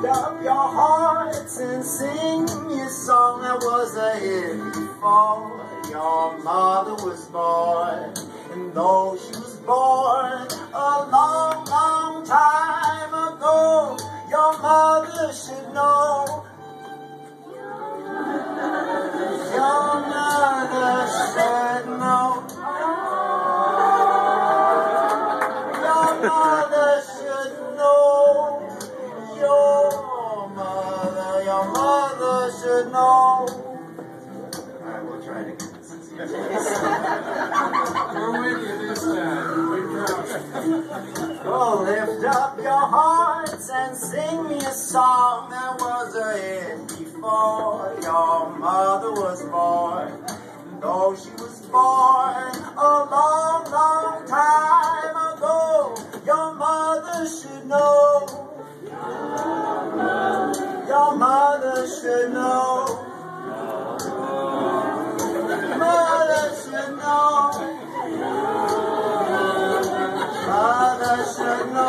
lift up your hearts and sing me a song that was a hit before your mother was born. And though she was born a long, long time ago, your mother should know. Your mother should know. Your mother should know. Your mother should know. Alright, we'll try it again. We're with you this time. Oh, lift up your hearts and sing me a song that was a hit before your mother was born. Though she was born a long, long time ago, your mother should know. Your mother should know. Mother should know. Mother should know.